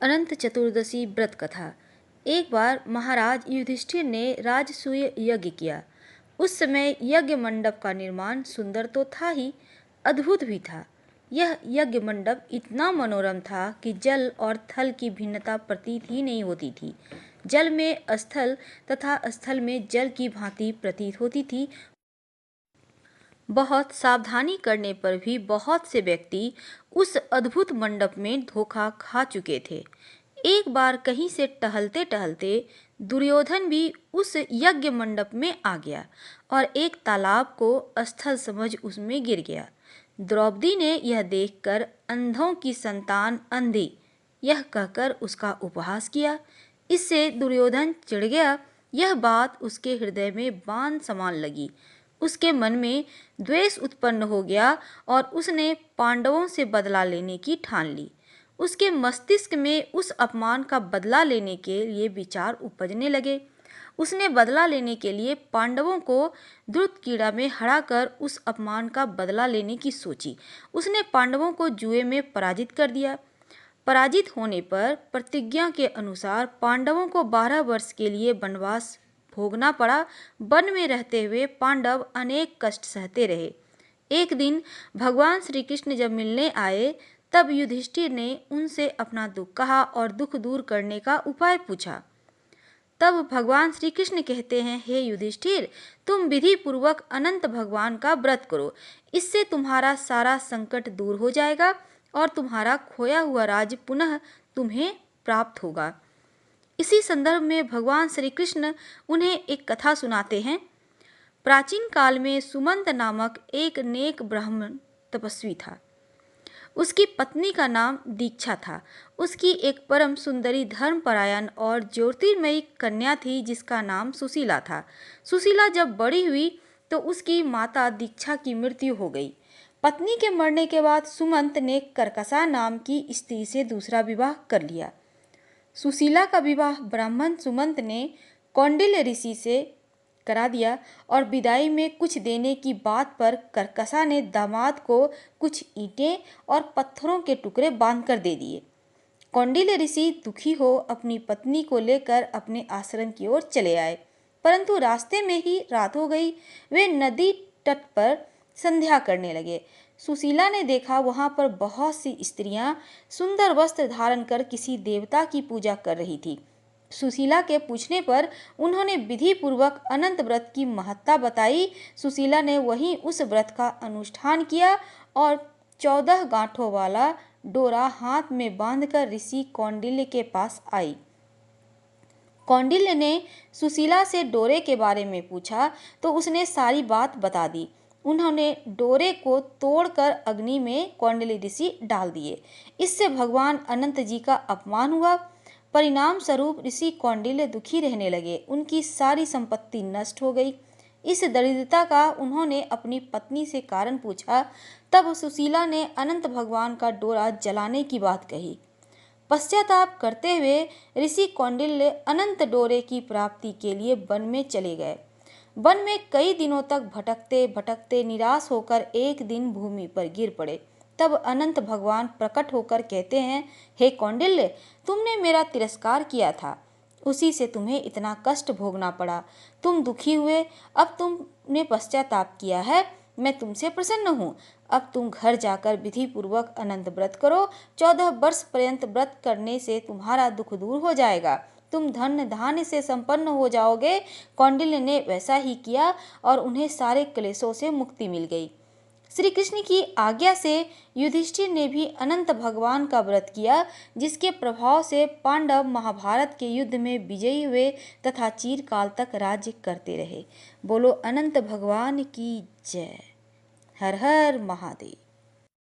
अनंत चतुर्दशी व्रत कथा। एक बार महाराज युधिष्ठिर ने राजसूय यज्ञ किया। उस समय यज्ञ मंडप का निर्माण सुंदर तो था ही, अद्भुत भी था। यह यज्ञ मंडप इतना मनोरम था कि जल और थल की भिन्नता प्रतीत ही नहीं होती थी। जल में स्थल तथा स्थल में जल की भांति प्रतीत होती थी। बहुत सावधानी करने पर भी बहुत से व्यक्ति उस अद्भुत मंडप में धोखा खा चुके थे। एक बार कहीं से टहलते टहलते दुर्योधन भी उस यज्ञ मंडप में आ गया और एक तालाब को स्थल समझ उसमें गिर गया। द्रौपदी ने यह देखकर अंधों की संतान अंधी यह कहकर उसका उपहास किया। इससे दुर्योधन चिढ़ गया। यह बात उसके हृदय में बाण समान लगी। उसके मन में द्वेष उत्पन्न हो गया और उसने पांडवों से बदला लेने की ठान ली। उसके मस्तिष्क में उस अपमान का बदला लेने के लिए विचार उपजने लगे। उसने बदला लेने के लिए पांडवों को द्रुत कीड़ा में हराकर उस अपमान का बदला लेने की सोची। उसने पांडवों को जुए में पराजित कर दिया। पराजित होने पर प्रतिज्ञा के अनुसार पांडवों को 12 वर्ष के लिए वनवास भोगना पड़ा। वन में रहते हुए पांडव अनेक कष्ट सहते रहे। एक दिन भगवान श्री कृष्ण जब मिलने आए तब युधिष्ठिर ने उनसे अपना दुख कहा और दुख दूर करने का उपाय पूछा। तब भगवान श्री कृष्ण कहते हैं, हे युधिष्ठिर, तुम विधि पूर्वक अनंत भगवान का व्रत करो। इससे तुम्हारा सारा संकट दूर हो जाएगा और तुम्हारा खोया हुआ राज्य पुनः तुम्हें प्राप्त होगा। इसी संदर्भ में भगवान श्री कृष्ण उन्हें एक कथा सुनाते हैं। प्राचीन काल में सुमंत नामक एक नेक ब्राह्मण तपस्वी था। उसकी पत्नी का नाम दीक्षा था। उसकी एक परम सुंदरी धर्मपरायण और ज्योतिर्मयी कन्या थी जिसका नाम सुशीला था। सुशीला जब बड़ी हुई तो उसकी माता दीक्षा की मृत्यु हो गई। पत्नी के मरने के बाद सुमंत ने कर्कशा नाम की स्त्री से दूसरा विवाह कर लिया। सुशीला का विवाह ब्राह्मण सुमंत ने कौंडिल्य ऋषि से करा दिया और विदाई में कुछ देने की बात पर कर्कशा ने दामाद को कुछ ईंटें और पत्थरों के टुकड़े बांधकर दे दिए। कौंडिल्य ऋषि दुखी हो अपनी पत्नी को लेकर अपने आश्रम की ओर चले आए, परंतु रास्ते में ही रात हो गई। वे नदी तट पर संध्या करने लगे। सुशीला ने देखा वहां पर बहुत सी स्त्रियां सुंदर वस्त्र धारण कर किसी देवता की पूजा कर रही थी। सुशीला के पूछने पर उन्होंने विधि पूर्वक अनंत व्रत की महत्ता बताई। सुशीला ने वहीं उस व्रत का अनुष्ठान किया और 14 गांठों वाला डोरा हाथ में बांधकर ऋषि कौंडिल्य के पास आई। कौंडिल्य ने सुशीला से डोरे के बारे में पूछा तो उसने सारी बात बता दी। उन्होंने डोरे को तोड़कर अग्नि में कौंडिल्य ऋषि डाल दिए। इससे भगवान अनंत जी का अपमान हुआ। परिणाम स्वरूप ऋषि कौंडिल्य दुखी रहने लगे। उनकी सारी संपत्ति नष्ट हो गई। इस दरिद्रता का उन्होंने अपनी पत्नी से कारण पूछा। तब सुशीला ने अनंत भगवान का डोरा जलाने की बात कही। पश्चाताप करते हुए ऋषि कौंडिल्य अनंत डोरे की प्राप्ति के लिए वन में चले गए। वन में कई दिनों तक भटकते भटकते निराश होकर एक दिन भूमि पर गिर पड़े। तब अनंत भगवान प्रकट होकर कहते हैं, हे कौंडिल्य, तुमने मेरा तिरस्कार किया था, उसी से तुम्हें इतना कष्ट भोगना पड़ा। तुम दुखी हुए, अब तुमने पश्चाताप किया है, मैं तुमसे प्रसन्न हूँ। अब तुम घर जाकर विधि पूर्वक अनंत व्रत करो। 14 वर्ष पर्यंत व्रत करने से तुम्हारा दुख दूर हो जाएगा। तुम धन धान्य से संपन्न हो जाओगे। कौंडिल्य ने वैसा ही किया और उन्हें सारे क्लेशों से मुक्ति मिल गई। श्री कृष्ण की आज्ञा से युधिष्ठिर ने भी अनंत भगवान का व्रत किया, जिसके प्रभाव से पांडव महाभारत के युद्ध में विजयी हुए तथा चिरकाल तक राज्य करते रहे। बोलो अनंत भगवान की जय। हर हर महादेव।